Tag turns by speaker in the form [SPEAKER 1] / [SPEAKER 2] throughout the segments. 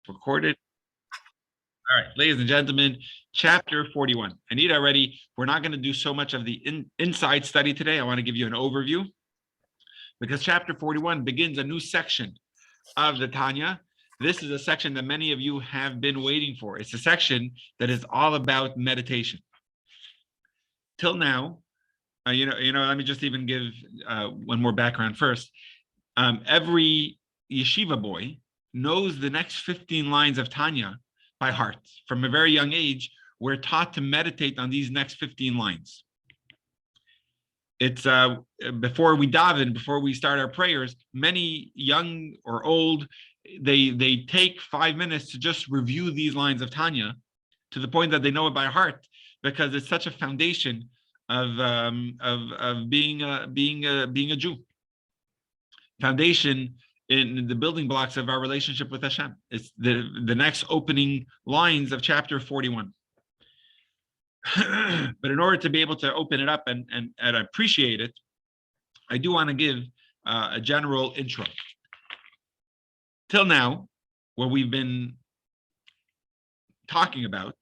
[SPEAKER 1] Recorded. All right, ladies and gentlemen, chapter 41. Anita, ready? We're not going to do so much of the inside study today. I want to give you an overview because chapter 41 begins a new section of the Tanya. This is a section that many of you have been waiting for. It's a section that is all about meditation. Till now, let me just even give one more background first. Every yeshiva boy knows the next 15 lines of Tanya by heart. From a very young age, we're taught to meditate on these next 15 lines. It's before we daven, before we start our prayers, many young or old, they take 5 minutes to just review these lines of Tanya to the point that they know it by heart, because it's such a foundation of being a Jew. Foundation in the building blocks of our relationship with Hashem. It's the next opening lines of chapter 41. But in order to be able to open it up and appreciate it, I do want to give a general intro. Till now, what we've been talking about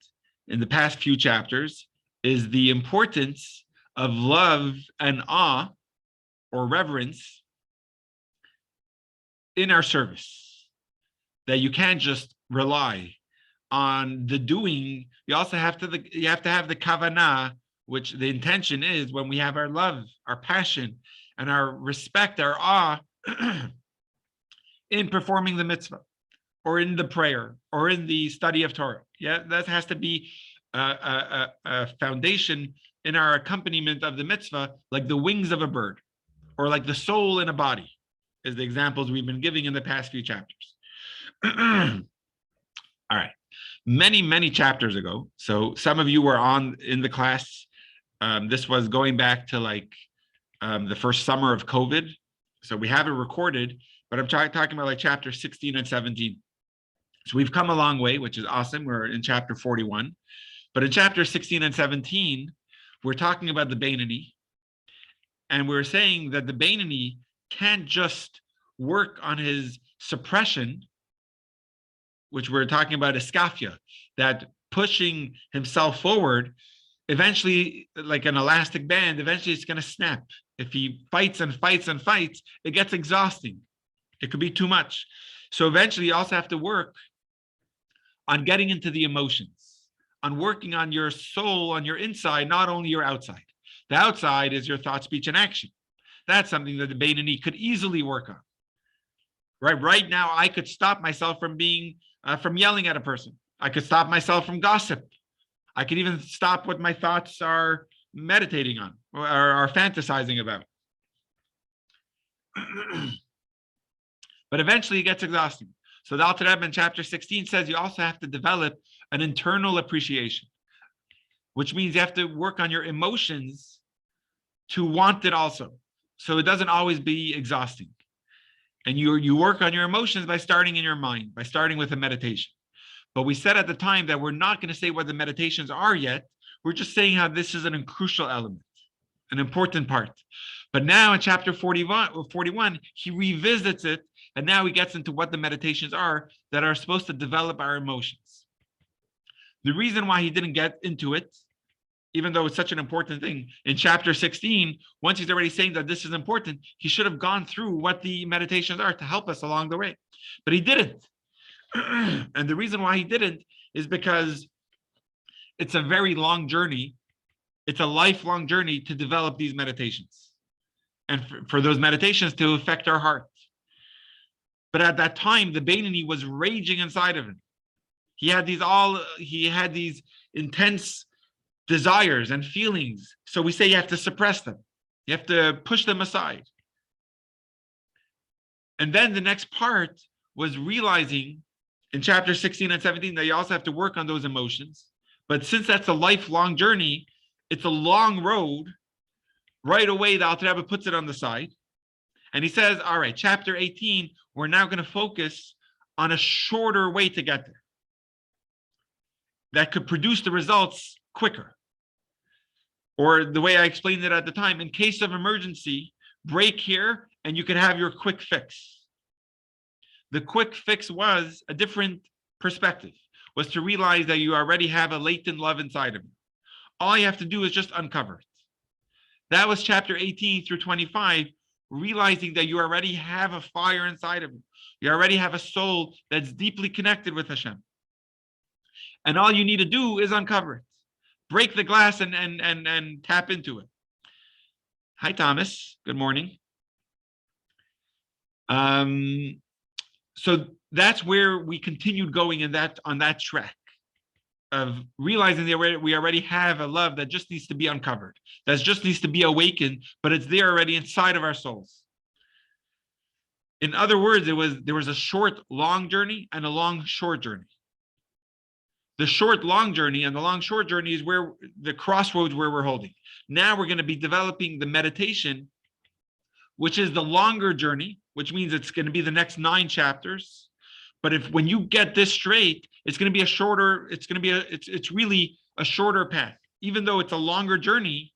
[SPEAKER 1] in the past few chapters is the importance of love and awe or reverence in our service. That you can't just rely on the doing. You also have to have the kavanah, which the intention is when we have our love, our passion, and our respect, our awe in performing the mitzvah, or in the prayer, or in the study of Torah. Yeah, that has to be a foundation in our accompaniment of the mitzvah, like the wings of a bird, or like the soul in a body, is the examples we've been giving in the past few chapters. All right. Many chapters ago, so some of you were in the class. This was going back to the first summer of COVID. So we have it recorded, but I'm talking about like chapter 16 and 17. So we've come a long way, which is awesome. We're in chapter 41. But in chapter 16 and 17, we're talking about the Beinoni. And we're saying that the Beinoni can't just work on his suppression, which we're talking about iskafia, that pushing himself forward, eventually, like an elastic band, eventually it's going to snap. If he fights and fights and fights, it gets exhausting. It could be too much. So eventually you also have to work on getting into the emotions, on working on your soul, on your inside, not only your outside. The outside is your thought, speech, and action. That's something that the Beinoni could easily work on. Right now, I could stop myself from yelling at a person. I could stop myself from gossip. I could even stop what my thoughts are meditating on or are fantasizing about. But eventually it gets exhausting. So the Alter Rebbe in chapter 16 says you also have to develop an internal appreciation, which means you have to work on your emotions to want it also. So it doesn't always be exhausting. And you work on your emotions by starting in your mind, by starting with a meditation. But we said at the time that we're not going to say what the meditations are yet. We're just saying how this is a crucial element, an important part. But now in chapter 41, he revisits it, and now he gets into what the meditations are that are supposed to develop our emotions. The reason why he didn't get into it, even though it's such an important thing, in chapter 16, once he's already saying that this is important, he should have gone through what the meditations are to help us along the way. But he didn't. And the reason why he didn't is because it's a very long journey. It's a lifelong journey to develop these meditations and for those meditations to affect our heart. But at that time, the Beinoni was raging inside of him. He had these intense desires and feelings. So we say you have to suppress them. You have to push them aside. And then the next part was realizing in chapter 16 and 17 that you also have to work on those emotions. But since that's a lifelong journey, it's a long road. Right away, the Alter Rebbe puts it on the side. And he says, all right, chapter 18, we're now going to focus on a shorter way to get there that could produce the results quicker. Or the way I explained it at the time, in case of emergency, break here and you can have your quick fix. The quick fix was a different perspective, was to realize that you already have a latent love inside of you. All you have to do is just uncover it. That was chapter 18 through 25, realizing that you already have a fire inside of you. You already have a soul that's deeply connected with Hashem. And all you need to do is uncover it. Break the glass and tap into it. Hi, Thomas. Good morning. So that's where we continued going on that track of realizing that we already have a love that just needs to be uncovered, that just needs to be awakened, but it's there already inside of our souls. In other words, there was a short, long journey and a long, short journey. The short, long journey and the long, short journey is where the crossroads where we're holding. Now we're going to be developing the meditation, which is the longer journey, which means it's going to be the next 9 chapters. But when you get this straight, it's going to be it's really a shorter path, even though it's a longer journey.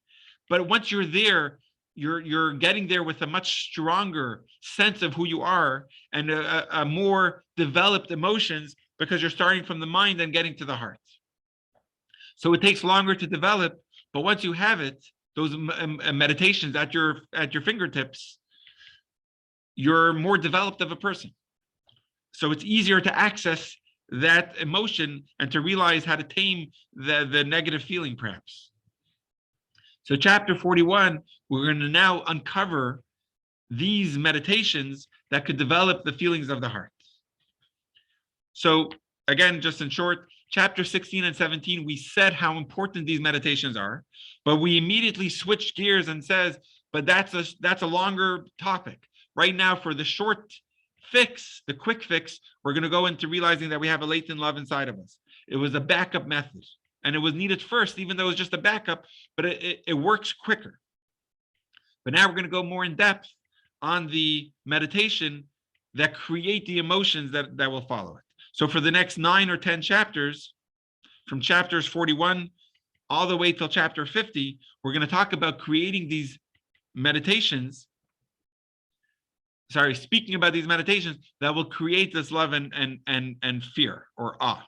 [SPEAKER 1] But once you're there, you're getting there with a much stronger sense of who you are and a more developed emotions, because you're starting from the mind and getting to the heart. So it takes longer to develop, but once you have it, those meditations at your fingertips, you're more developed of a person. So it's easier to access that emotion and to realize how to tame the negative feeling, perhaps. So chapter 41, we're going to now uncover these meditations that could develop the feelings of the heart. So again, just in short, chapter 16 and 17, we said how important these meditations are, but we immediately switched gears and says, but that's a longer topic. Right now, for the short fix, the quick fix, we're going to go into realizing that we have a latent love inside of us. It was a backup method, and it was needed first, even though it was just a backup, but it works quicker. But now we're going to go more in depth on the meditation that create the emotions that will follow it. So for the next 9 or 10 chapters, from chapters 41 all the way till chapter 50, we're going to talk about creating these meditations. Speaking about these meditations that will create this love and fear or awe.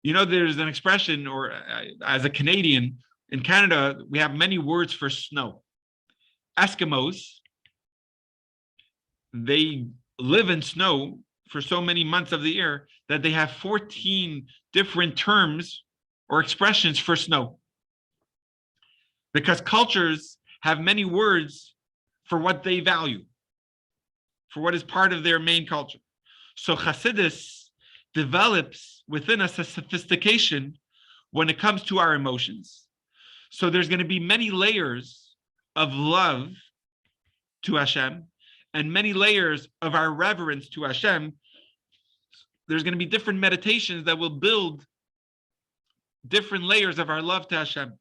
[SPEAKER 1] You know, there's an expression, or as a Canadian, in Canada, we have many words for snow. Eskimos, they live in snow for so many months of the year that they have 14 different terms or expressions for snow. Because cultures have many words for what they value, for what is part of their main culture. So Hasidus develops within us a sophistication when it comes to our emotions. So there's going to be many layers of love to Hashem and many layers of our reverence to Hashem. There's going to be different meditations that will build different layers of our love to Hashem,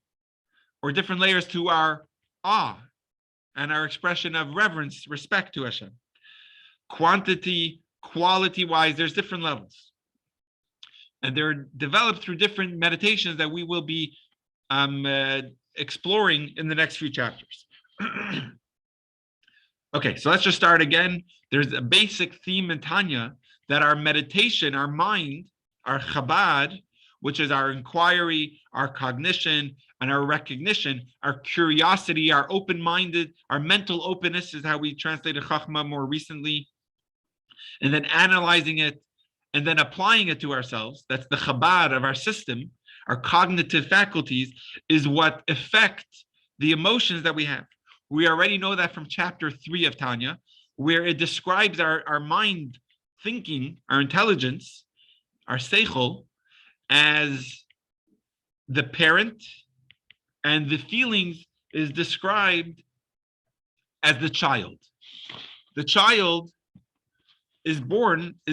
[SPEAKER 1] or different layers to our awe and our expression of reverence, respect to Hashem. Quantity, quality-wise, there's different levels. And they're developed through different meditations that we will be exploring in the next few chapters. Okay, so let's just start again. There's a basic theme in Tanya that our meditation, our mind, our Chabad, which is our inquiry, our cognition, and our recognition, our curiosity, our open-minded, our mental openness is how we translated Chachma more recently, and then analyzing it, and then applying it to ourselves. That's the Chabad of our system. Our cognitive faculties is what affect the emotions that we have. We already know that from chapter 3 of Tanya, where it describes our mind thinking, our intelligence, our seichel, as the parent, and the feelings is described as the child. The child is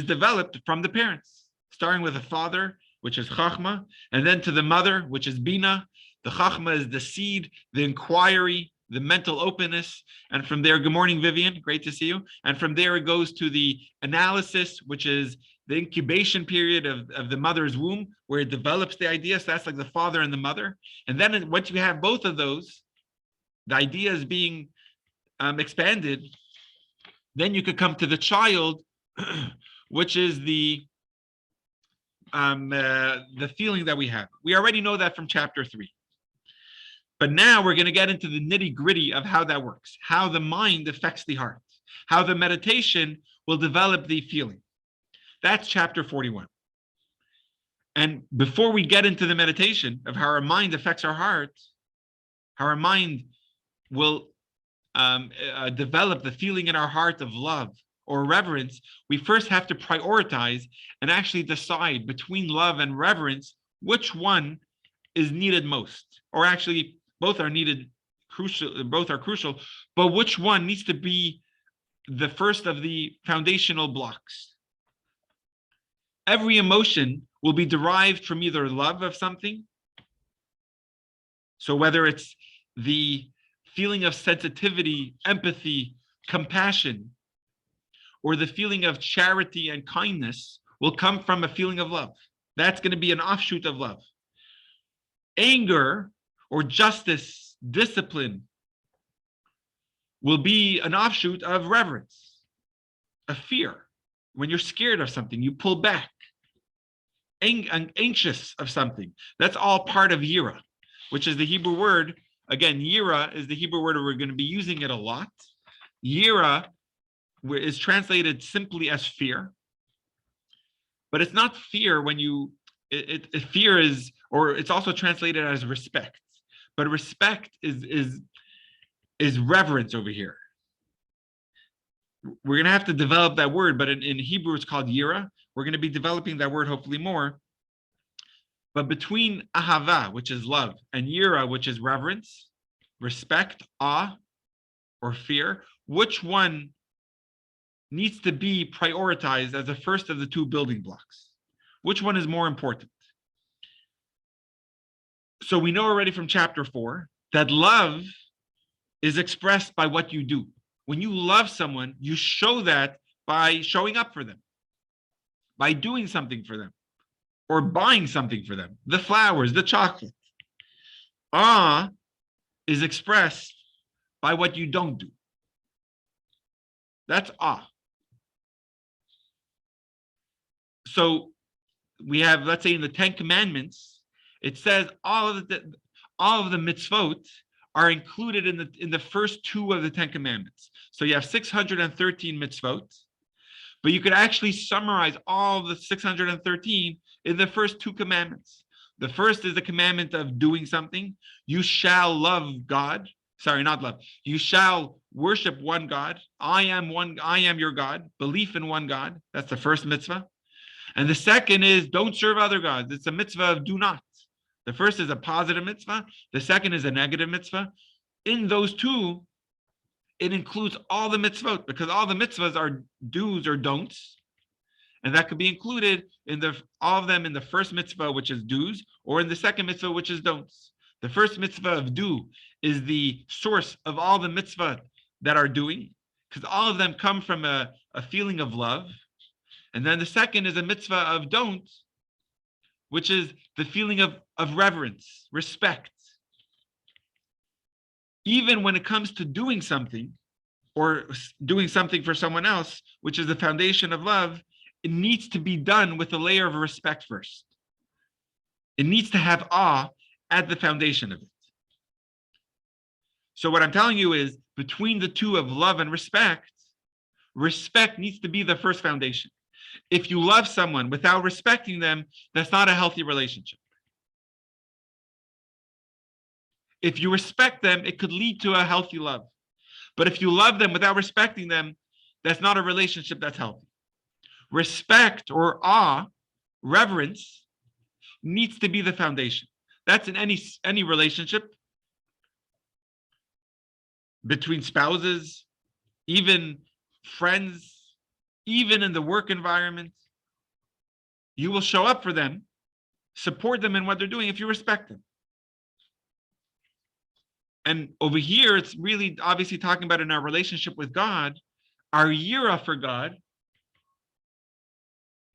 [SPEAKER 1] developed from the parents, starting with the father, which is Chachma, and then to the mother, which is Bina. The Chachma is the seed, the inquiry, the mental openness, and from there, good morning, Vivian, great to see you. And from there, it goes to the analysis, which is the incubation period of the mother's womb, where it develops the idea. So that's like the father and the mother. And then once you have both of those, the idea is being expanded, then you could come to the child, which is the the feeling that we have. We already know that from chapter 3. But now we're going to get into the nitty-gritty of how that works, how the mind affects the heart, how the meditation will develop the feeling. That's chapter 41. And before we get into the meditation of how our mind affects our heart, how our mind will develop the feeling in our heart of love or reverence, we first have to prioritize and actually decide between love and reverence which one is needed most, or actually both are needed, both are crucial, but which one needs to be the first of the foundational blocks. Every emotion will be derived from either love of something, so whether it's the feeling of sensitivity, empathy, compassion, or the feeling of charity and kindness will come from a feeling of love. That's going to be an offshoot of love. Anger or justice, discipline will be an offshoot of reverence, of fear. When you're scared of something, you pull back. Anxious of something, that's all part of yira, which is the Hebrew word. Again, yira is the Hebrew word, we're going to be using it a lot. Yira is translated simply as fear, but it's not fear when you, fear is, or it's also translated as respect, but respect is reverence over here. We're going to have to develop that word, but in Hebrew it's called yira. We're going to be developing that word hopefully more. But between ahava, which is love, and yira, which is reverence, respect, awe, or fear, which one needs to be prioritized as the first of the two building blocks? Which one is more important? So we know already from chapter 4 that love is expressed by what you do. When you love someone, you show that by showing up for them, by doing something for them, or buying something for them, the flowers, the chocolate. Awe is expressed by what you don't do. That's awe. So we have, let's say in the 10 Commandments, it says all of the mitzvot are included in the first 2 of the 10 Commandments. So you have 613 mitzvot, but you could actually summarize all the 613 in the first 2 commandments. The first is the commandment of doing something. You shall love God. Sorry, not love. You shall worship one God. I am your God. Belief in one God. That's the first mitzvah. And the second is don't serve other gods. It's a mitzvah of do not. The first is a positive mitzvah. The second is a negative mitzvah. In those 2, it includes all the mitzvot, because all the mitzvahs are do's or don'ts. And that could be included in all of them in the first mitzvah, which is do's, or in the second mitzvah, which is don'ts. The first mitzvah of do is the source of all the mitzvah that are doing, because all of them come from a feeling of love. And then the second is a mitzvah of don't, which is the feeling of reverence, respect. Even when it comes to doing something, or doing something for someone else, which is the foundation of love, it needs to be done with a layer of respect first. It needs to have awe at the foundation of it. So what I'm telling you is, between the 2 of love and respect, respect needs to be the first foundation. If you love someone without respecting them, that's not a healthy relationship. If you respect them, it could lead to a healthy love. But if you love them without respecting them, that's not a relationship that's healthy. Respect or awe, reverence, needs to be the foundation. That's in any relationship, between spouses, even friends, even in the work environment. You will show up for them, support them in what they're doing if you respect them. And over here, it's really obviously talking about in our relationship with God, our yira for God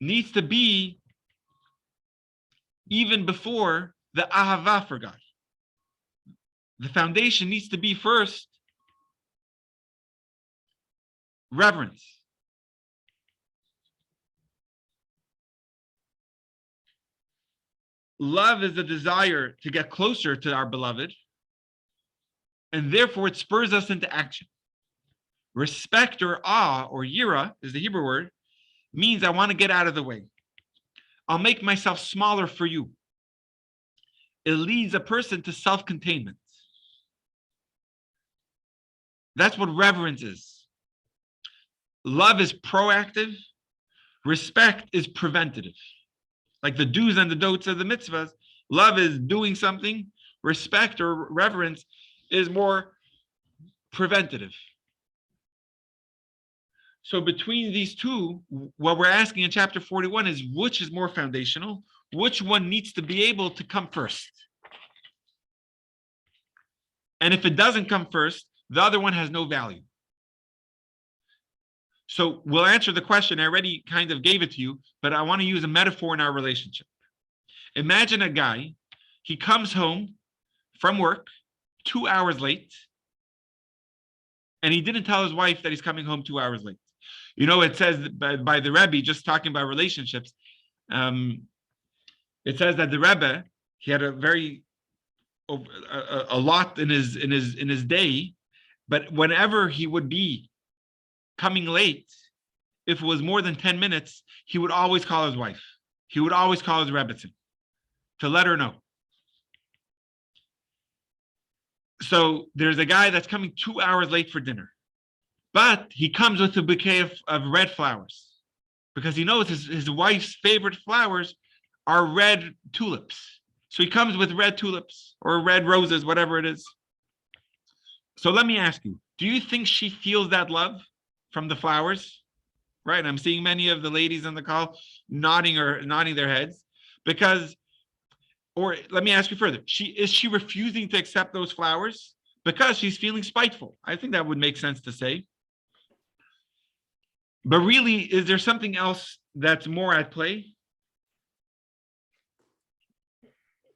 [SPEAKER 1] needs to be even before the ahava for God. The foundation needs to be first reverence. Love is a desire to get closer to our beloved, and therefore it spurs us into action. Respect or awe or yira is the Hebrew word, means I want to get out of the way. I'll make myself smaller for you. It leads a person to self-containment. That's what reverence is. Love is proactive. Respect is preventative. Like the do's and the don'ts of the mitzvahs, love is doing something. Respect or reverence is more preventative. So between these two, what we're asking in chapter 41 is which is more foundational, which one needs to be able to come first. And if it doesn't come first, the other one has no value. So we'll answer the question. I already kind of gave it to you, but I want to use a metaphor in our relationship. Imagine a guy, he comes home from work 2 hours late, and he didn't tell his wife that he's coming home 2 hours late. You know, it says by the Rebbe, just talking about relationships, it says that the Rebbe, he had a lot in his day, but whenever he would be coming late, if it was more than 10 minutes, he would always call his wife. He would always call his Rebbetzin to let her know. So there's a guy that's coming 2 hours late for dinner, but he comes with a bouquet of red flowers because he knows his wife's favorite flowers are red tulips. So he comes with red tulips or red roses, whatever it is. So let me ask you, do you think she feels that love from the flowers? Right. I'm seeing many of the ladies on the call nodding their heads because, or let me ask you further, is she refusing to accept those flowers because she's feeling spiteful? I think that would make sense to say. But really, is there something else that's more at play?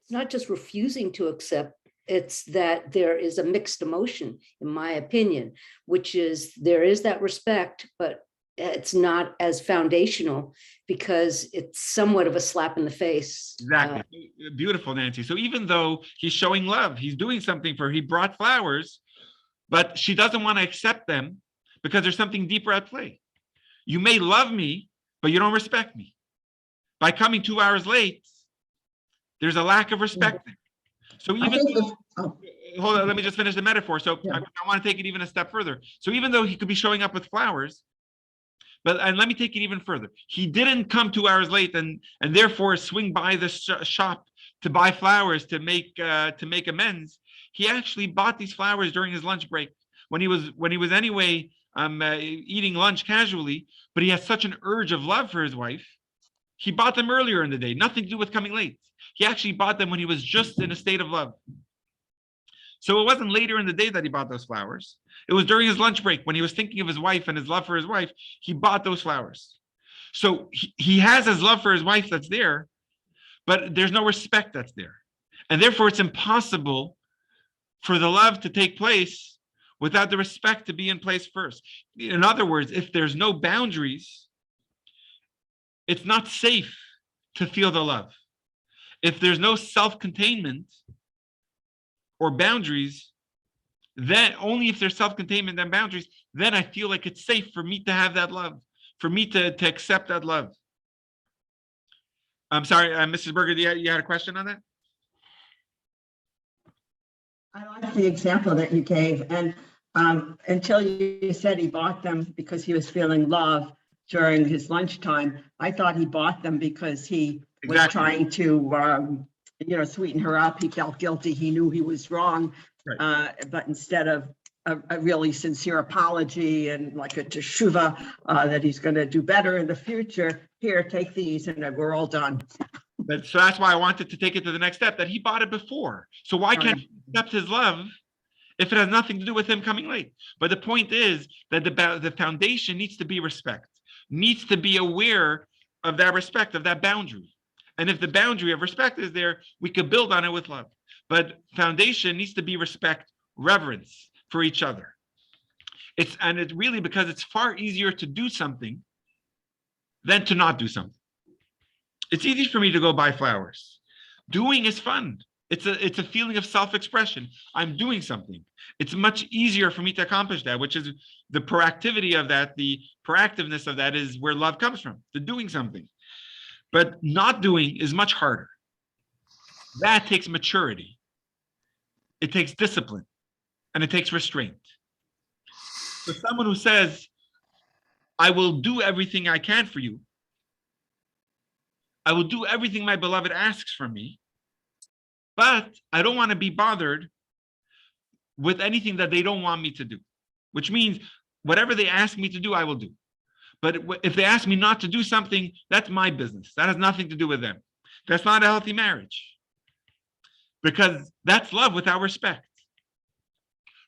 [SPEAKER 2] It's not just refusing to accept, it's that there is a mixed emotion, in my opinion, which is there is that respect, but it's not as foundational because it's somewhat of a slap in the face.
[SPEAKER 1] Exactly. Beautiful, Nancy. So even though he's showing love, he's doing something for her, he brought flowers, but she doesn't want to accept them because there's something deeper at play. You may love me, but you don't respect me. By coming 2 hours late, there's a lack of respect there. So even hold on, let me just finish the metaphor. So I want to take it even a step further. So even though he could be showing up with flowers, and let me take it even further. He didn't come 2 hours late and therefore swing by the shop to buy flowers to make amends. He actually bought these flowers during his lunch break when he was anyway eating lunch casually, but he has such an urge of love for his wife. He bought them earlier in the day, nothing to do with coming late. He actually bought them when he was just in a state of love. So it wasn't later in the day that he bought those flowers. It was during his lunch break when he was thinking of his wife and his love for his wife, he bought those flowers. So he has his love for his wife that's there, but there's no respect that's there. And therefore it's impossible for the love to take place without the respect to be in place first. In other words, if there's no boundaries, it's not safe to feel the love. If there's no self-containment or boundaries, then only if there's self-containment and boundaries, then I feel like it's safe for me to have that love, for me to accept that love. I'm sorry, Mrs. Berger, you had a question on that?
[SPEAKER 3] I like the example that you gave, and until you said he bought them because he was feeling love during his lunchtime, I thought he bought them because he was trying to, sweeten her up. He felt guilty. He knew he was wrong, right. But instead of a really sincere apology and like a teshuva that he's going to do better in the future, here, take these, and we're all done.
[SPEAKER 1] So that's why I wanted to take it to the next step, that he bought it before. So why can't he accept his love if it has nothing to do with him coming late? But the point is that the foundation needs to be respect, needs to be aware of that respect, of that boundary. And if the boundary of respect is there, we could build on it with love. But foundation needs to be respect, reverence for each other. It's really because it's far easier to do something than to not do something. It's easy for me to go buy flowers, Doing is fun. It's a feeling of self-expression. I'm doing something. It's much easier for me to accomplish that, which is the proactivity of that, the proactiveness of that is where love comes from, the doing something. But not doing is much harder. That takes maturity. It takes discipline and it takes restraint. So someone who says, I will do everything I can for you. I will do everything my beloved asks from me, but I don't want to be bothered with anything that they don't want me to do, which means whatever they ask me to do, I will do. But if they ask me not to do something, that's my business. That has nothing to do with them. That's not a healthy marriage, because that's love without respect.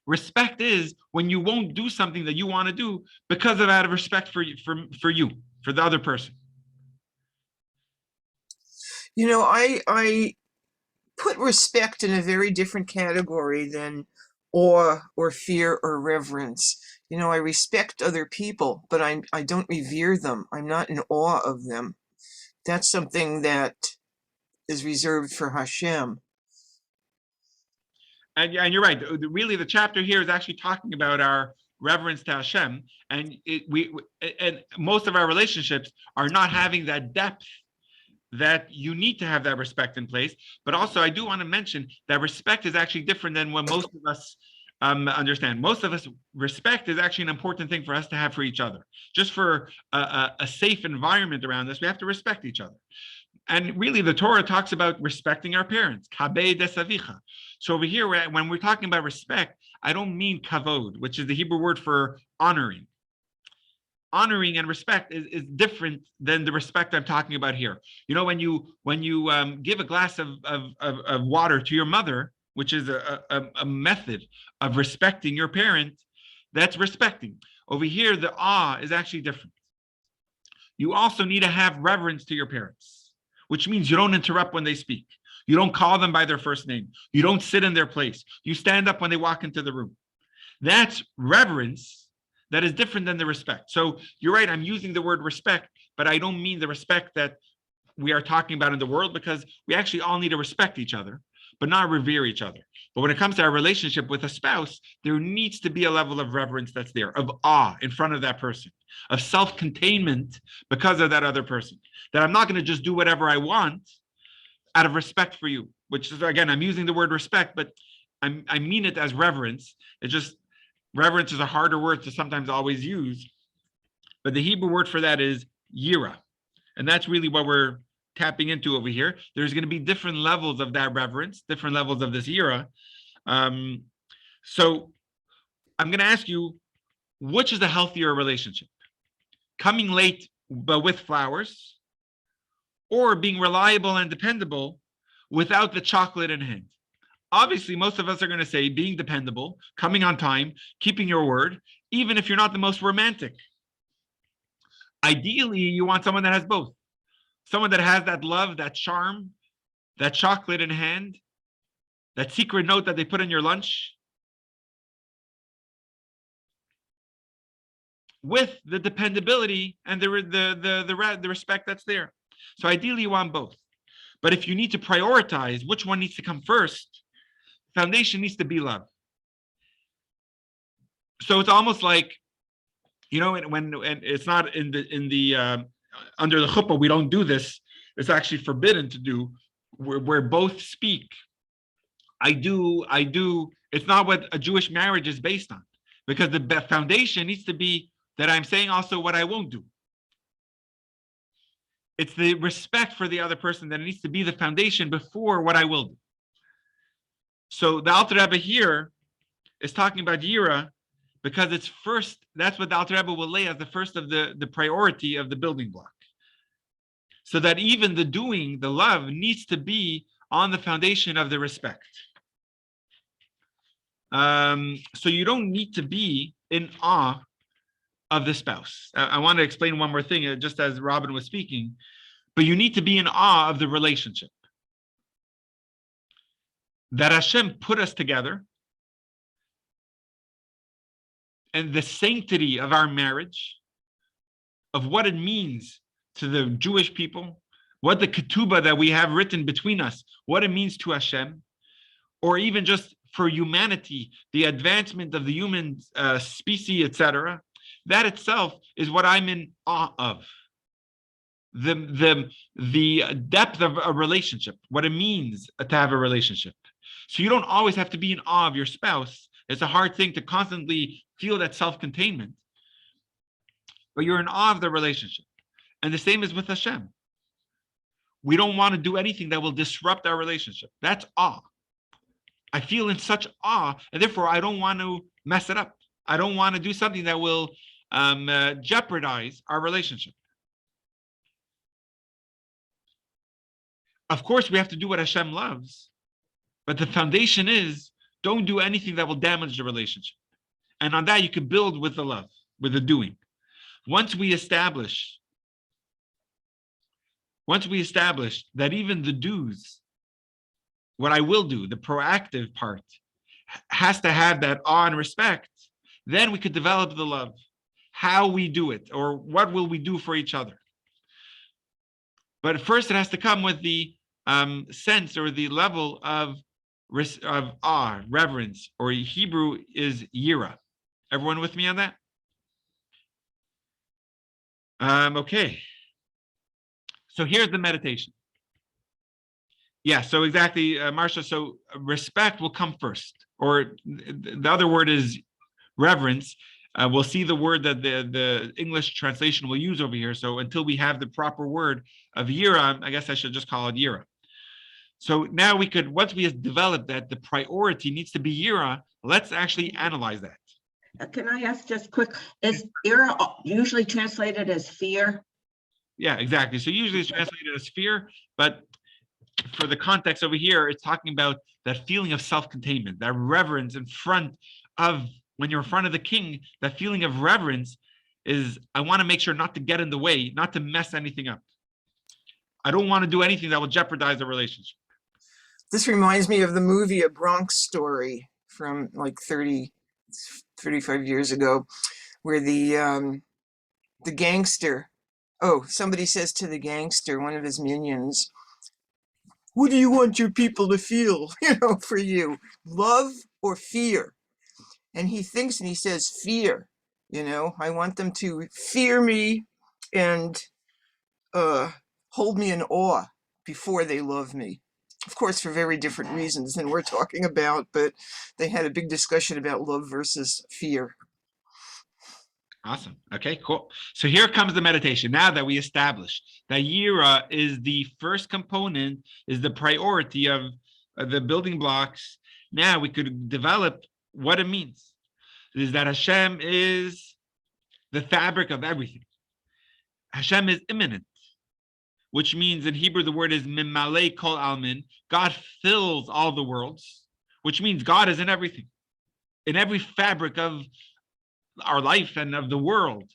[SPEAKER 1] Respect is when you won't do something that you want to do because of out of respect for you, for the other person.
[SPEAKER 4] You know, I put respect in a very different category than awe or fear or reverence. You know, I respect other people, but I don't revere them. I'm not in awe of them. That's something that is reserved for Hashem.
[SPEAKER 1] And you're right. Really, the chapter here is actually talking about our reverence to Hashem, and and most of our relationships are not having that depth that you need to have that respect in place. But also, I do want to mention that respect is actually different than what most of us understand. Most of us, respect is actually an important thing for us to have for each other. Just for a safe environment around us, we have to respect each other. And really, the Torah talks about respecting our parents. Kabed es avicha. So over here, when we're talking about respect, I don't mean kavod, which is the Hebrew word for honoring. Honoring and respect is different than the respect I'm talking about here. You know, when you give a glass of water to your mother, which is a method of respecting your parent, that's respecting. Over here, the awe is actually different. You also need to have reverence to your parents, which means you don't interrupt when they speak. You don't call them by their first name. You don't sit in their place. You stand up when they walk into the room. That's reverence that is different than the respect. So you're right, I'm using the word respect, but I don't mean the respect that we are talking about in the world, because we actually all need to respect each other, but not revere each other. But when it comes to our relationship with a spouse, there needs to be a level of reverence that's there, of awe in front of that person, of self-containment because of that other person, that I'm not going to just do whatever I want out of respect for you, which is, again, I'm using the word respect, but I mean it as reverence. It's just, reverence is a harder word to sometimes always use, but the Hebrew word for that is yira. And that's really what we're tapping into over here. There's going to be different levels of that reverence, different levels of this yira. So I'm going to ask you, which is a healthier relationship? Coming late, but with flowers, or being reliable and dependable without the chocolate in hand? Obviously, most of us are going to say being dependable, coming on time, keeping your word, even if you're not the most romantic. Ideally, you want someone that has both. Someone that has that love, that charm, that chocolate in hand, that secret note that they put in your lunch, with the dependability and the respect that's there. So ideally, you want both. But if you need to prioritize which one needs to come first, foundation needs to be love. So it's almost like, you know, when it's not in the under the chuppah, we don't do this. It's actually forbidden to do, where both speak. I do. It's not what a Jewish marriage is based on, because the foundation needs to be that I'm saying also what I won't do. It's the respect for the other person that needs to be the foundation before what I will do. So the Alter Rebbe here is talking about yira because it's first. That's what the Alter Rebbe will lay as the first of the priority of the building block. So that even the doing, the love, needs to be on the foundation of the respect. So you don't need to be in awe of the spouse. I want to explain one more thing, just as Robin was speaking, but you need to be in awe of the relationship. That Hashem put us together, and the sanctity of our marriage, of what it means to the Jewish people, what the ketubah that we have written between us, what it means to Hashem, or even just for humanity, the advancement of the human species, etc., that itself is what I'm in awe of. The depth of a relationship, what it means to have a relationship. So you don't always have to be in awe of your spouse. It's a hard thing to constantly feel that self-containment, but you're in awe of the relationship. And the same is with Hashem. We don't want to do anything that will disrupt our relationship. That's awe. I feel in such awe, and therefore I don't want to mess it up. I don't want to do something that will jeopardize our relationship. Of course, we have to do what Hashem loves, but the foundation is don't do anything that will damage the relationship. And on that, you can build with the love, with the doing. Once we establish that even the do's, what I will do, the proactive part, has to have that awe and respect, then we could develop the love. How we do it, or what will we do for each other. But first, it has to come with the sense or the level of awe, reverence, or Hebrew is yira. Everyone with me on that? Okay. So here's the meditation. Yeah, so exactly, Marsha. So respect will come first, or the other word is reverence. We'll see the word that the English translation will use over here. So until we have the proper word of yira, I guess I should just call it yira. So now we could, once we have developed that the priority needs to be yira, let's actually analyze that.
[SPEAKER 3] Can I ask just quick, is ira usually translated as fear?
[SPEAKER 1] Yeah, exactly. So usually it's translated as fear, but for the context over here, it's talking about that feeling of self-containment, that reverence in front of, when you're in front of the king, that feeling of reverence is, I want to make sure not to get in the way, not to mess anything up. I don't want to do anything that will jeopardize the relationship.
[SPEAKER 4] This reminds me of the movie A Bronx Story from like 35 years ago, where the gangster, somebody says to the gangster, one of his minions, what do you want your people to feel, for you, love or fear? And he thinks and he says, fear, I want them to fear me and hold me in awe before they love me. Of course, for very different reasons than we're talking about, but they had a big discussion about love versus fear.
[SPEAKER 1] Awesome. Okay, cool. So here comes the meditation. Now that we established that yira is the first component, is the priority of the building blocks, now we could develop what it means. It is that Hashem is the fabric of everything. Hashem is immanent, which means in Hebrew the word is mimale kol almin. God fills all the worlds, which means God is in everything, in every fabric of our life and of the world.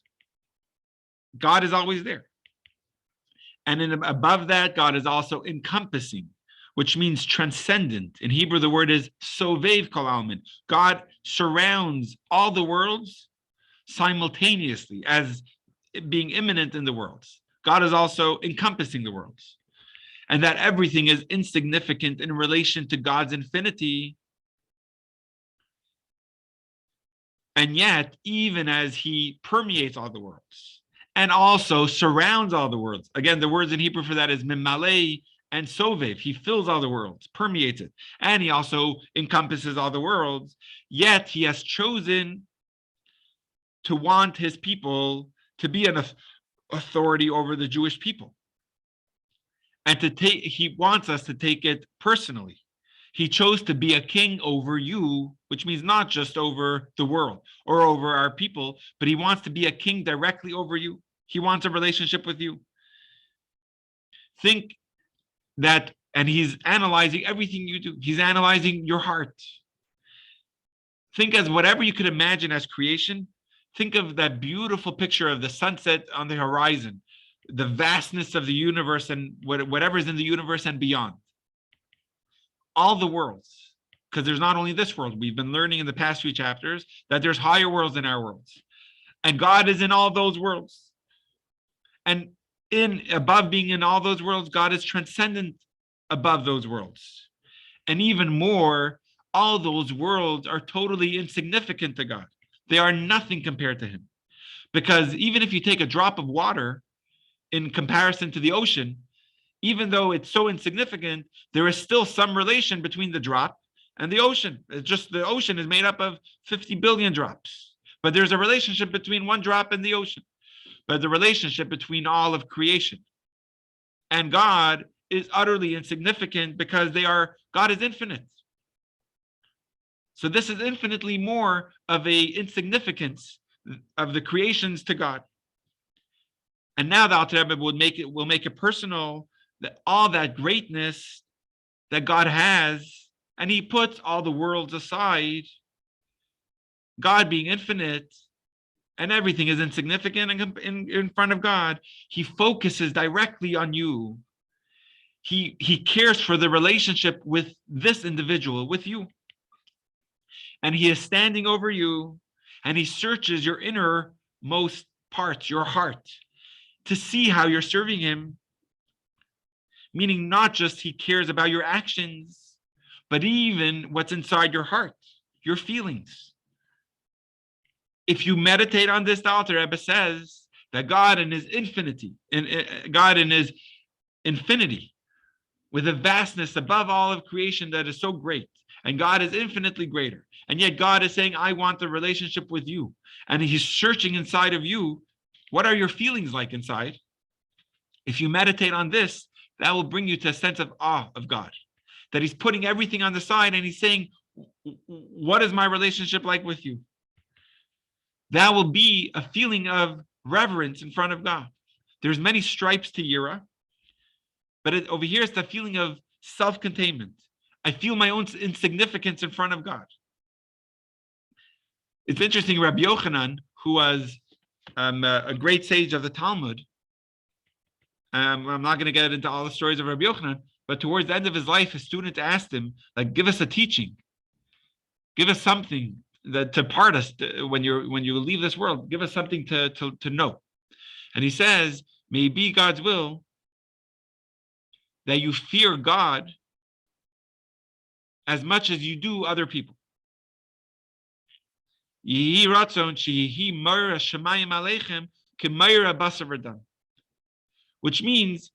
[SPEAKER 1] God is always there. And above that, God is also encompassing, which means transcendent. In Hebrew, the word is sovev kol almin. God surrounds all the worlds simultaneously as being immanent in the worlds. God is also encompassing the worlds. And that everything is insignificant in relation to God's infinity. And yet, even as he permeates all the worlds and also surrounds all the worlds, again, the words in Hebrew for that is mimale and sovev. He fills all the worlds, permeates it, and he also encompasses all the worlds. Yet he has chosen to want his people to be an authority over the Jewish people. And he wants us to take it personally. He chose to be a king over you, which means not just over the world or over our people, but he wants to be a king directly over you. He wants a relationship with you. Think that, and he's analyzing everything you do. He's analyzing your heart. Think as whatever you could imagine as creation. Think of that beautiful picture of the sunset on the horizon, the vastness of the universe and whatever is in the universe and beyond. All the worlds, because there's not only this world. We've been learning in the past few chapters that there's higher worlds than our worlds. And God is in all those worlds. And above being in all those worlds, God is transcendent above those worlds. And even more, all those worlds are totally insignificant to God. They are nothing compared to him. Because even if you take a drop of water in comparison to the ocean, even though it's so insignificant, there is still some relation between the drop and the ocean. It's just the ocean is made up of 50 billion drops. But there's a relationship between one drop and the ocean. But the relationship between all of creation and God is utterly insignificant because God is infinite. So this is infinitely more of a insignificance of the creations to God. And now the Alter Rebbe will make it personal, that all that greatness that God has, and he puts all the worlds aside, God being infinite, and everything is insignificant in front of God. He focuses directly on you. He cares for the relationship with this individual, with you. And he is standing over you, and he searches your innermost parts, your heart, to see how you're serving him. Meaning not just he cares about your actions, but even what's inside your heart, your feelings. If you meditate on this, the Alter Rebbe says that God in his infinity, God in his infinity, with a vastness above all of creation that is so great, and God is infinitely greater. And yet God is saying, I want the relationship with you. And he's searching inside of you. What are your feelings like inside? If you meditate on this, that will bring you to a sense of awe of God, that he's putting everything on the side and he's saying, what is my relationship like with you? That will be a feeling of reverence in front of God. There's many stripes to Yira, but over here it's the feeling of self-containment. I feel my own insignificance in front of God. It's interesting, Rabbi Yochanan, who was a great sage of the Talmud, I'm not going to get into all the stories of Rabbi Yochanan, but towards the end of his life, his students asked him, like, give us a teaching. Give us something that to part us when you leave this world. Give us something to know. And he says, may it be God's will that you fear God as much as you do other people. Which means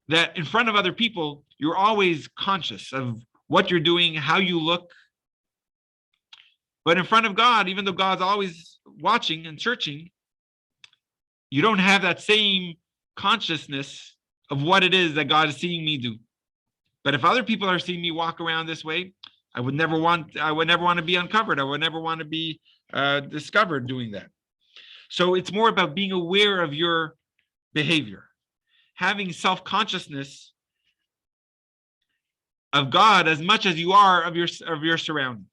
[SPEAKER 1] that in front of other people, you're always conscious of what you're doing, how you look. But in front of God, even though God's always watching and searching, you don't have that same consciousness of what it is that God is seeing me do. But if other people are seeing me walk around this way, I would never want to be uncovered. I would never want to be discovered doing that. So it's more about being aware of your behavior, having self-consciousness of God as much as you are of your surrounding.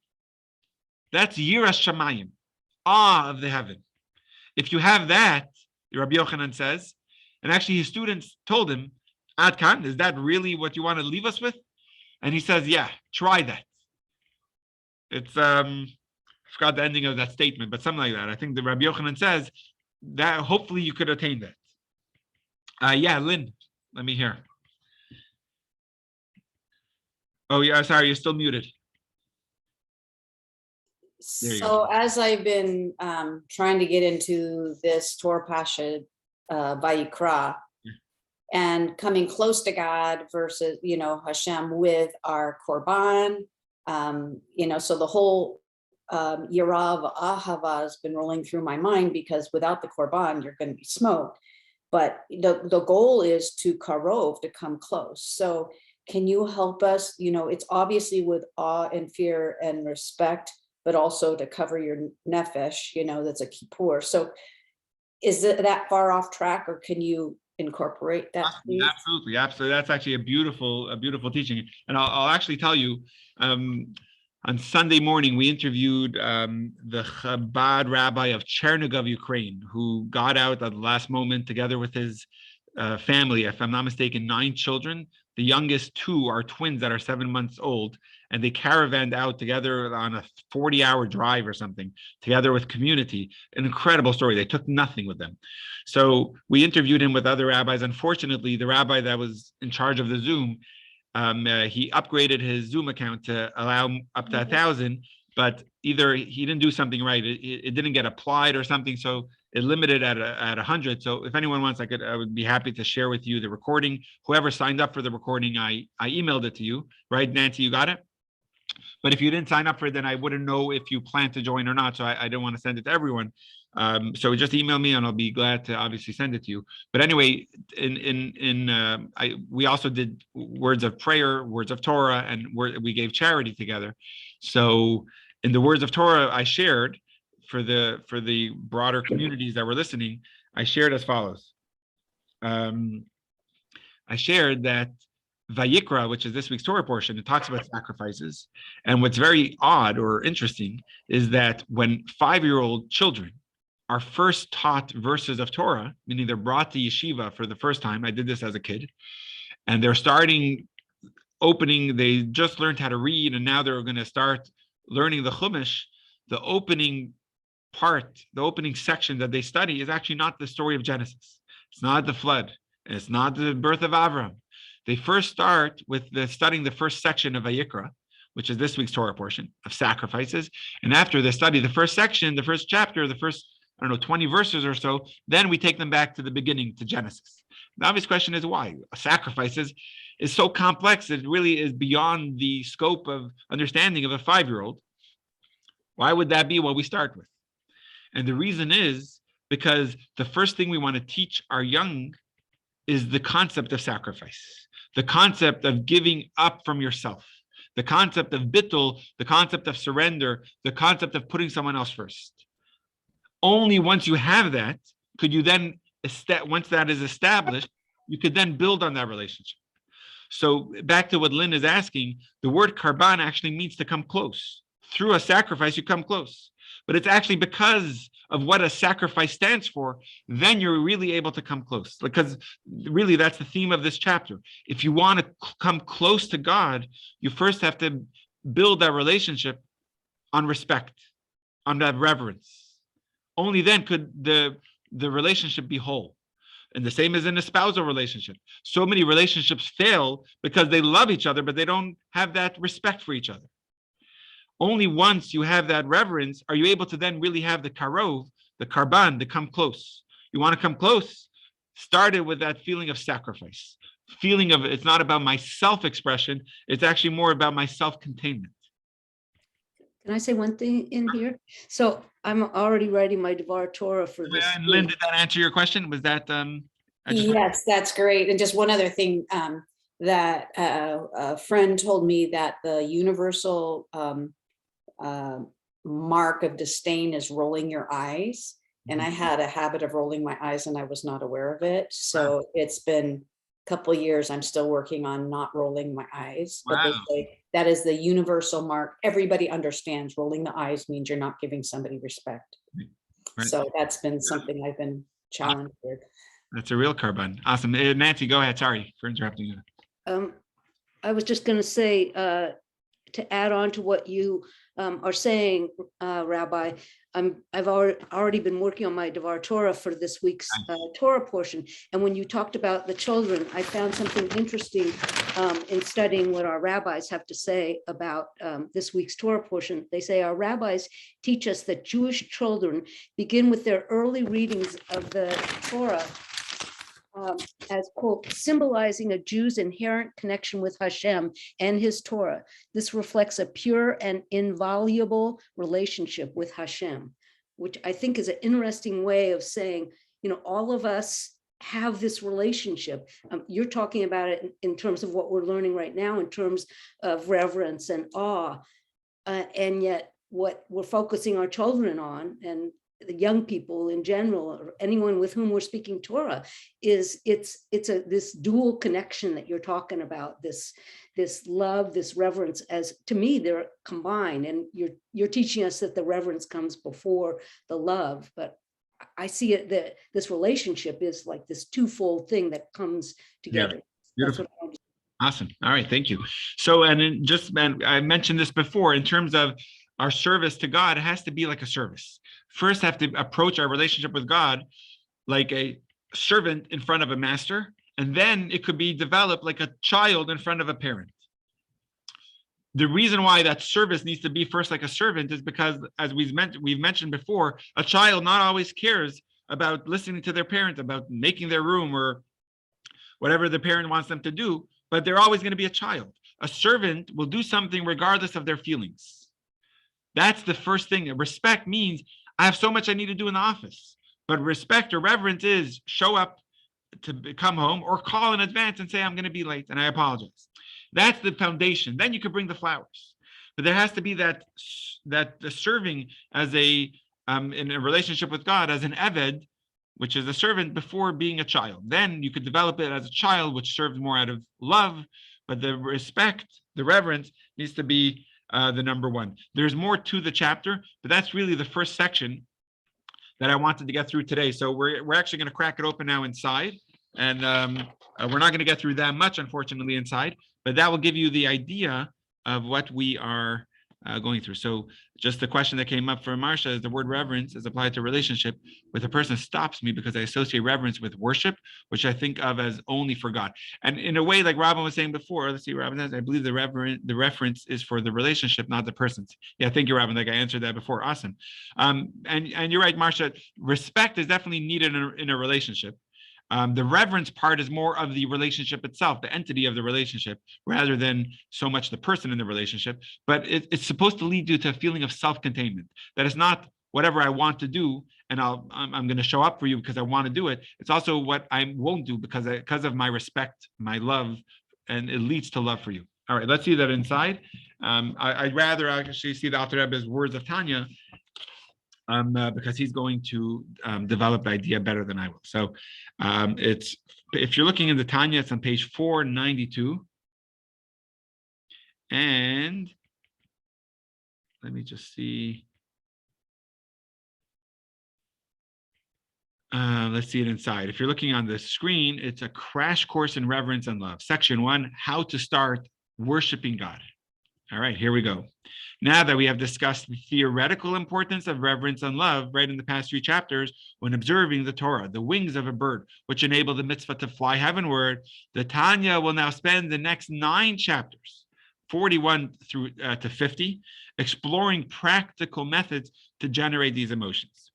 [SPEAKER 1] That's yiras shamayim, awe of the heaven. If you have that, Rabbi Yochanan says, and actually his students told him, Ad Kan, is that really what you want to leave us with? And he says, yeah, try that. It's I forgot the ending of that statement, but something like that. I think the Rabbi Yochanan says that hopefully you could attain that. Yeah, Lynn, let me hear. Oh, yeah, sorry, you're still muted. There you
[SPEAKER 5] So
[SPEAKER 1] go.
[SPEAKER 5] as I've been trying to get into this Torah Pasha Vayikra and coming close to God versus, Hashem with our Korban, so the whole Yarav Ahava has been rolling through my mind, because without the Korban, you're going to be smoked. But the goal is to karov, to come close. So can you help us? It's obviously with awe and fear and respect, but also to cover your nefesh, that's a kippur. So is it that far off track, or can you incorporate that, please?
[SPEAKER 1] Absolutely. That's actually a beautiful teaching. And I'll actually tell you, on Sunday morning, we interviewed the Chabad rabbi of Chernigov, Ukraine, who got out at the last moment together with his family, if I'm not mistaken, 9 children. The youngest two are twins that are 7 months old, and they caravanned out together on a 40-hour drive or something, together with community. An incredible story. They took nothing with them. So we interviewed him with other rabbis. Unfortunately, the rabbi that was in charge of the Zoom, he upgraded his Zoom account to allow up to 1,000, but either he didn't do something right, it didn't get applied or something, so it limited at 100. So if anyone wants, I would be happy to share with you the recording. Whoever signed up for the recording, I emailed it to you, right, Nancy? You got it? But if you didn't sign up for it, then I wouldn't know if you plan to join or not. So I don't want to send it to everyone. So just email me and I'll be glad to obviously send it to you. But anyway, we also did words of prayer, words of Torah, and we gave charity together. So in the words of Torah, I shared for the broader communities that were listening, I shared as follows. I shared that Vayikra, which is this week's Torah portion, it talks about sacrifices. And what's very odd or interesting is that when 5-year-old children are first taught verses of Torah, meaning they're brought to yeshiva for the first time, I did this as a kid, and they're starting opening, they just learned how to read, and now they're going to start learning the Chumash. The opening part, the opening section that they study is actually not the story of Genesis. It's not the flood. It's not the birth of Avram. They first start with studying the first section of Vayikra, which is this week's Torah portion of sacrifices. And after they study the first section, the first chapter, the first, 20 verses or so, then we take them back to the beginning, to Genesis. The obvious question is why? Sacrifices is so complex, it really is beyond the scope of understanding of a 5-year-old. Why would that be? What we start with? And the reason is because the first thing we want to teach our young is the concept of sacrifice, the concept of giving up from yourself, the concept of bittul, the concept of surrender, the concept of putting someone else first. Only once you have that, could you then, once that is established, you could then build on that relationship. So back to what Lynn is asking, the word karban actually means to come close. Through a sacrifice, you come close. But it's actually because of what a sacrifice stands for, then you're really able to come close. Because really, that's the theme of this chapter. If you want to come close to God, you first have to build that relationship on respect, on that reverence. Only then could the relationship be whole. And the same as in a spousal relationship. So many relationships fail because they love each other, but they don't have that respect for each other. Only once you have that reverence are you able to then really have the karov, the karban, to come close. You want to come close? Start it with that feeling of sacrifice. Feeling of it's not about my self-expression, it's actually more about my self-containment.
[SPEAKER 2] Can I say one thing in here? So I'm already writing my Devar Torah for this.
[SPEAKER 1] And Lynn, did that answer your question? Was that
[SPEAKER 5] Yes, that's great. And just one other thing, that a friend told me that the universal mark of disdain is rolling your eyes. And I had a habit of rolling my eyes and I was not aware of it. So it's been a couple of years. I'm still working on not rolling my eyes. But they say that is the universal mark. Everybody understands rolling the eyes means you're not giving somebody respect. Right. So that's been something I've been challenged with.
[SPEAKER 1] That's a real karban. Awesome. Nancy, go ahead. Sorry for interrupting you.
[SPEAKER 2] I was just going to say, to add on to what you are saying, Rabbi, I've already been working on my Devar Torah for this week's Torah portion. And when you talked about the children, I found something interesting in studying what our rabbis have to say about this week's Torah portion. They say our rabbis teach us that Jewish children begin with their early readings of the Torah as, quote, symbolizing a Jew's inherent connection with Hashem and his Torah. This reflects a pure and inviolable relationship with Hashem, which I think is an interesting way of saying, all of us have this relationship. You're talking about it in terms of what we're learning right now, in terms of reverence and awe. And yet what we're focusing our children on, and the young people in general, or anyone with whom we're speaking Torah, is this dual connection that you're talking about, this love, this reverence. As to me, they're combined, and you're teaching us that the reverence comes before the love. But I see it that this relationship is like this twofold thing that comes together.
[SPEAKER 1] Yeah. Beautiful. Awesome. All right. Thank you. So, and I mentioned this before, in terms of our service to God, it has to be like a service. First, have to approach our relationship with God like a servant in front of a master, and then it could be developed like a child in front of a parent. The reason why that service needs to be first like a servant is because, as we've mentioned before, a child not always cares about listening to their parent, about making their room or whatever the parent wants them to do, but they're always going to be a child. A servant will do something regardless of their feelings. That's the first thing. Respect means I have so much I need to do in the office, but respect or reverence is show up to come home or call in advance and say, I'm going to be late and I apologize. That's the foundation. Then you could bring the flowers, but there has to be that the serving as a in a relationship with God as an eved, which is a servant, before being a child. Then you could develop it as a child, which serves more out of love, but the respect, the reverence needs to be the number one. There's more to the chapter, but that's really the first section that I wanted to get through today. So we're actually going to crack it open now inside, and we're not going to get through that much, unfortunately, inside, but that will give you the idea of what we are going through. So just the question that came up for Marsha is, the word reverence is applied to relationship with a person stops me because I associate reverence with worship, which I think of as only for God. And in a way, like Robin was saying before, let's see, Robin says, I believe the reference is for the relationship, not the persons. Yeah, thank you, Robin. Like I answered that before. Awesome. And you're right, Marsha, respect is definitely needed in a relationship. The reverence part is more of the relationship itself, the entity of the relationship, rather than so much the person in the relationship. But it's supposed to lead you to a feeling of self-containment. That it's not whatever I want to do, and I'm going to show up for you because I want to do it. It's also what I won't do because of my respect, my love, and it leads to love for you. All right, let's see that inside. I'd rather actually see the Alter Rebbe's words of Tanya, because he's going to develop the idea better than I will. So it's, if you're looking in the Tanya, it's on page 492. And let me just see. Let's see it inside. If you're looking on the screen, it's a crash course in reverence and love. Section 1, how to start worshiping God. All right, here we go. Now that we have discussed the theoretical importance of reverence and love right in the past 3 chapters, when observing the Torah, the wings of a bird, which enable the mitzvah to fly heavenward, the Tanya will now spend the next 9 chapters, 41 through to 50, exploring practical methods to generate these emotions.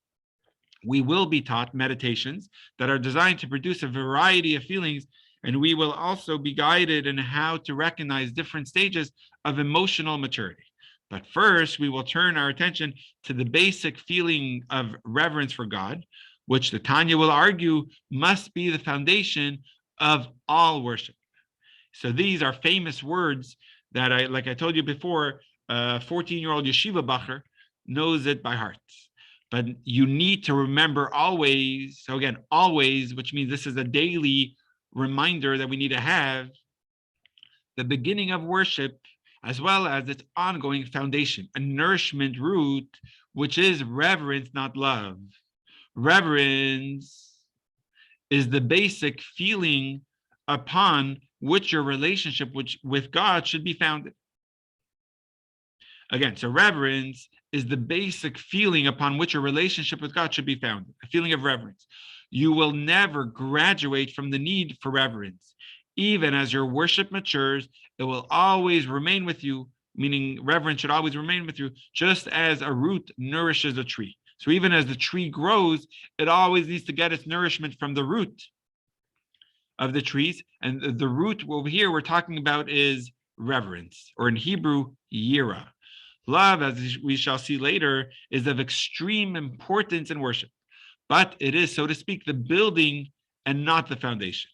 [SPEAKER 1] We will be taught meditations that are designed to produce a variety of feelings, and we will also be guided in how to recognize different stages of emotional maturity. But first, we will turn our attention to the basic feeling of reverence for God, which the Tanya will argue must be the foundation of all worship. So these are famous words that like I told you before, a 14-year-old yeshiva bacher knows it by heart. But you need to remember always, so again, always, which means this is a daily reminder that we need to have, the beginning of worship, as well as its ongoing foundation, a nourishment root, which is reverence, not love. Reverence is the basic feeling upon which your relationship with God should be founded. Again, so reverence is the basic feeling upon which your relationship with God should be founded, a feeling of reverence. You will never graduate from the need for reverence. Even as your worship matures, it will always remain with you, meaning reverence should always remain with you, just as a root nourishes a tree. So even as the tree grows, it always needs to get its nourishment from the root of the trees. And the root over here we're talking about is reverence, or in Hebrew, yira. Love, as we shall see later, is of extreme importance in worship, but it is, so to speak, the building and not the foundation.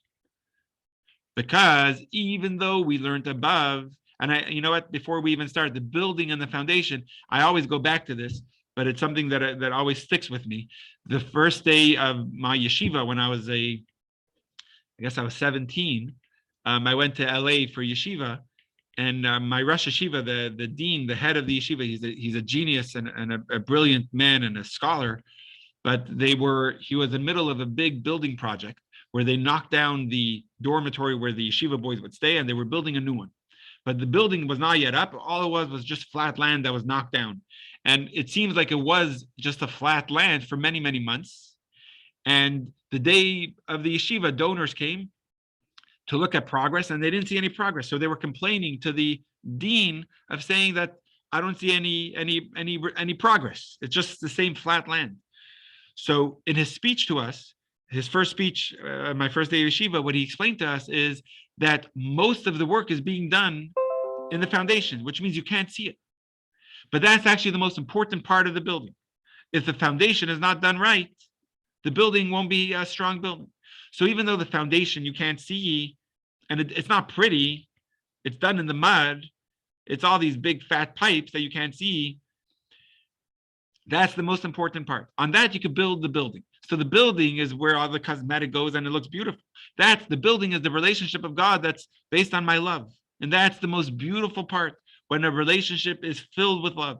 [SPEAKER 1] Because even though we learned above, and you know what, before we even start, the building and the foundation, I always go back to this, but it's something that always sticks with me. The first day of my yeshiva, when I was I guess I was 17, I went to LA for yeshiva, and my Rosh Yeshiva, the dean, the head of the yeshiva, he's a genius and a brilliant man and a scholar, but he was in the middle of a big building project, where they knocked down the dormitory where the yeshiva boys would stay, and they were building a new one. But the building was not yet up. All it was just flat land that was knocked down. And it seems like it was just a flat land for many, many months. And the day of the yeshiva, donors came to look at progress, and they didn't see any progress. So they were complaining to the dean of saying that I don't see any progress. It's just the same flat land. So in his speech to us, his first speech, my first day of yeshiva, what he explained to us is that most of the work is being done in the foundation, which means you can't see it. But that's actually the most important part of the building. If the foundation is not done right, the building won't be a strong building. So even though the foundation you can't see, and it's not pretty, it's done in the mud, it's all these big fat pipes that you can't see, that's the most important part. On that, you could build the building. So the building is where all the cosmetic goes and it looks beautiful. That's the building is the relationship of God that's based on my love. And that's the most beautiful part, when a relationship is filled with love.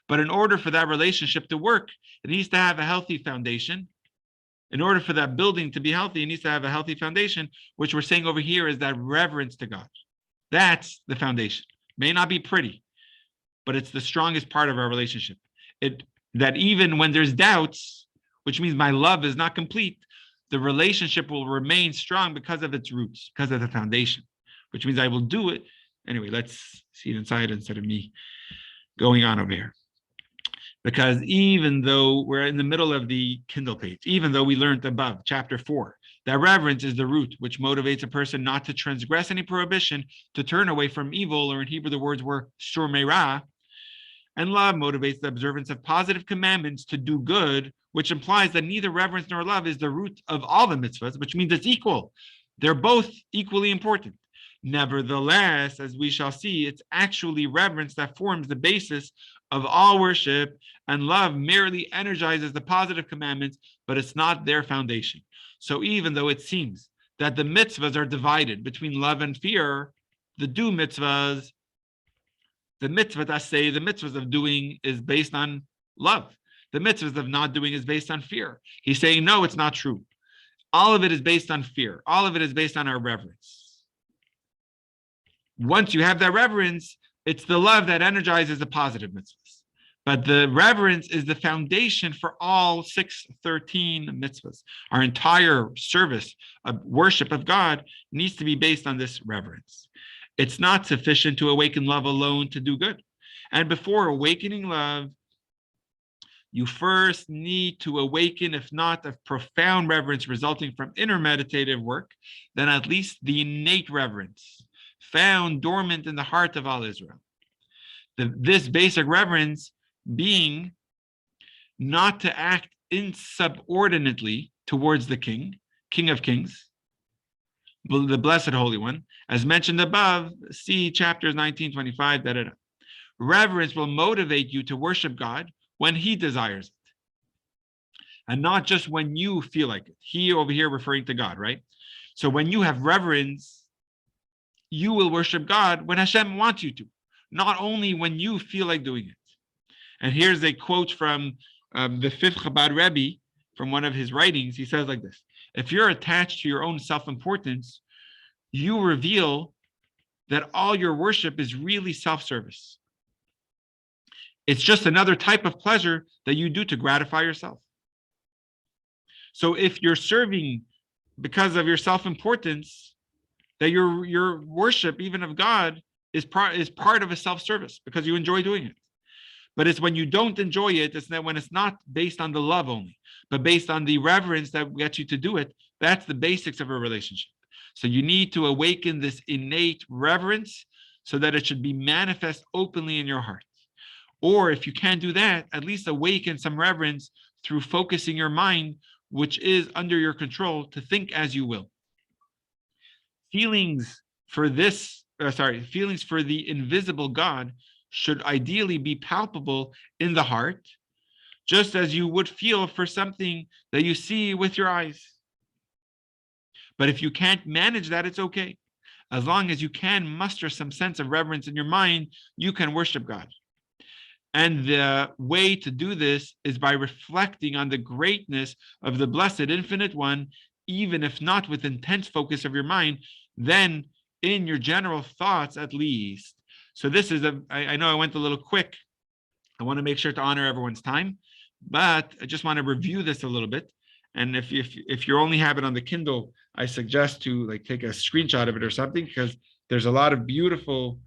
[SPEAKER 1] But in order for that relationship to work, it needs to have a healthy foundation. In order for that building to be healthy, it needs to have a healthy foundation, which we're saying over here is that reverence to God. That's the foundation. May not be pretty, but it's the strongest part of our relationship. That even when there's doubts, which means my love is not complete, the relationship will remain strong because of its roots, because of the foundation, which means I will do it. Anyway, let's see it inside instead of me going on over here. Because even though we're in the middle of the Kindle page, even though we learned above, chapter 4, that reverence is the root which motivates a person not to transgress any prohibition, to turn away from evil, or in Hebrew the words were shur meirah, and love motivates the observance of positive commandments to do good, which implies that neither reverence nor love is the root of all the mitzvahs, which means it's equal. They're both equally important. Nevertheless, as we shall see, it's actually reverence that forms the basis of all worship, and love merely energizes the positive commandments, but it's not their foundation. So even though it seems that the mitzvahs are divided between love and fear, the do mitzvahs, the mitzvah of doing is based on love. The mitzvahs of not doing is based on fear. He's saying, no, it's not true. All of it is based on fear. All of it is based on our reverence. Once you have that reverence, it's the love that energizes the positive mitzvahs. But the reverence is the foundation for all 613 mitzvahs. Our entire service of worship of God needs to be based on this reverence. It's not sufficient to awaken love alone to do good. And before awakening love, you first need to awaken, if not of profound reverence resulting from inner meditative work, then at least the innate reverence found dormant in the heart of all Israel. This basic reverence being not to act insubordinately towards the King of Kings, the Blessed Holy One, as mentioned above, see chapters 19, 25, Reverence will motivate you to worship God when He desires it, and not just when you feel like it. He over here referring to God, right? So when you have reverence, you will worship God when Hashem wants you to, not only when you feel like doing it. And here's a quote from the fifth Chabad Rebbe from one of his writings. He says like this: if you're attached to your own self-importance, you reveal that all your worship is really self-service. It's just another type of pleasure that you do to gratify yourself. So if you're serving because of your self-importance, that your worship, even of God, is part of a self-service because you enjoy doing it. But it's when you don't enjoy it, it's that when it's not based on the love only, but based on the reverence that gets you to do it. That's the basics of a relationship. So you need to awaken this innate reverence so that it should be manifest openly in your heart. Or if you can't do that, at least awaken some reverence through focusing your mind, which is under your control, to think as you will. Feelings for the invisible God should ideally be palpable in the heart, just as you would feel for something that you see with your eyes. But if you can't manage that, it's okay. As long as you can muster some sense of reverence in your mind, you can worship God. And the way to do this is by reflecting on the greatness of the Blessed Infinite One even if not with intense focus of your mind, then in your general thoughts at least. So this is I know I went a little quick. I want to make sure to honor everyone's time, but I just want to review this a little bit. And if you only have it on the Kindle, I suggest to like take a screenshot of it or something, because there's a lot of beautiful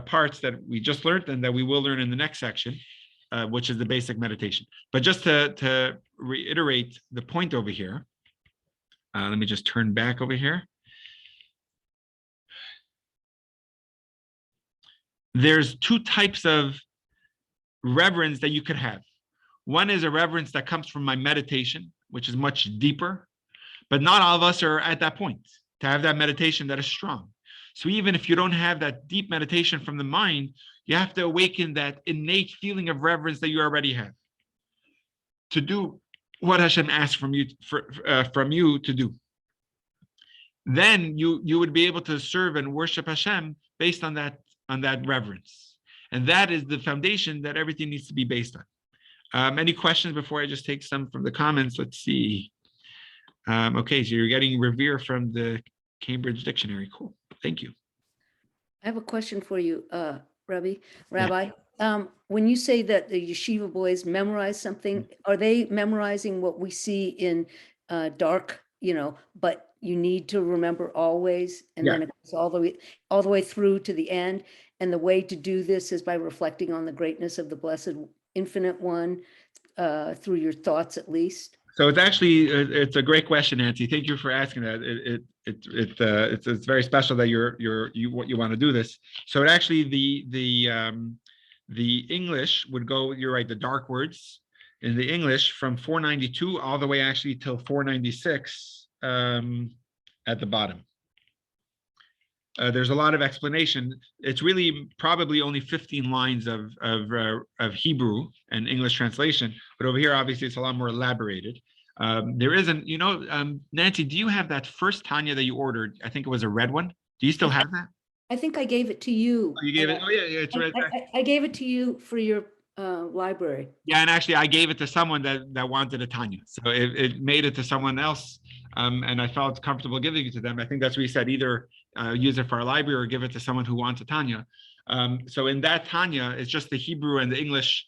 [SPEAKER 1] parts that we just learned and that we will learn in the next section, which is the basic meditation. But just to reiterate the point over here, let me just turn back over here. There's two types of reverence that you could have. One is a reverence that comes from my meditation, which is much deeper, but not all of us are at that point to have that meditation that is strong. So even if you don't have that deep meditation from the mind, you have to awaken that innate feeling of reverence that you already have to do what Hashem asks from you to do. Then you would be able to serve and worship Hashem based on that reverence. And that is the foundation that everything needs to be based on. Any questions before I just take some from the comments? Let's see. Okay, so you're getting revere from the Cambridge Dictionary. Cool. Thank you.
[SPEAKER 2] I have a question for you, Rabbi. When you say that the yeshiva boys memorize something, are they memorizing what we see in dark, but you need to remember always, and then it goes all the way through to the end? And the way to do this is by reflecting on the greatness of the Blessed Infinite One through your thoughts, at least.
[SPEAKER 1] So it's actually it's a great question, Nancy. Thank you for asking that. It's very special that you want to do this. So it actually the English would go. You're right. The dark words in the English from 492 all the way actually till 496 at the bottom. There's a lot of explanation. It's really probably only 15 lines of Hebrew and English translation, but over here, obviously, it's a lot more elaborated. There isn't, Nancy, do you have that first Tanya that you ordered? I think it was a red one. Do you still have that?
[SPEAKER 2] I think I gave it to you.
[SPEAKER 1] Oh, you gave it? Oh, yeah, it's red.
[SPEAKER 2] I gave it to you for your library.
[SPEAKER 1] Yeah, and actually, I gave it to someone that wanted a Tanya. So it made it to someone else, and I felt comfortable giving it to them. I think that's what we said, either use it for our library or give it to someone who wants a Tanya. So in that Tanya, it's just the Hebrew and the English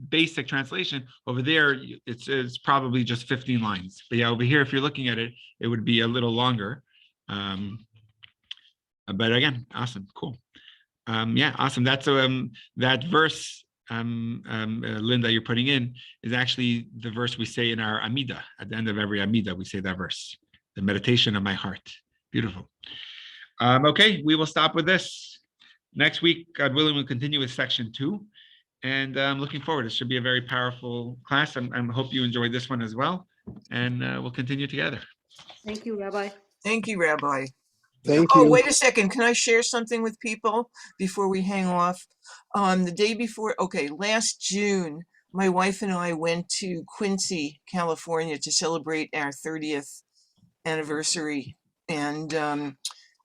[SPEAKER 1] basic translation. Over there, it's probably just 15 lines. But yeah, over here, if you're looking at it, it would be a little longer. But again, awesome, cool. Yeah, awesome. That's that verse, Linda, you're putting in is actually the verse we say in our Amida. At the end of every Amida, we say that verse, the meditation of my heart. Beautiful. Okay, we will stop with this. Next week, God willing, we'll continue with section 2. And I'm looking forward. It should be a very powerful class. I hope you enjoyed this one as well. And we'll continue together.
[SPEAKER 2] Thank you, Rabbi.
[SPEAKER 4] Thank you, Rabbi.
[SPEAKER 6] Thank
[SPEAKER 4] Oh,
[SPEAKER 6] you.
[SPEAKER 4] wait a second. Can I share something with people before we hang off? The day before, last June, my wife and I went to Quincy, California to celebrate our 30th anniversary. And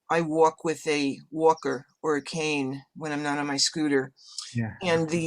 [SPEAKER 4] I walk with a walker or a cane when I'm not on my scooter.
[SPEAKER 1] Yeah.
[SPEAKER 4] And the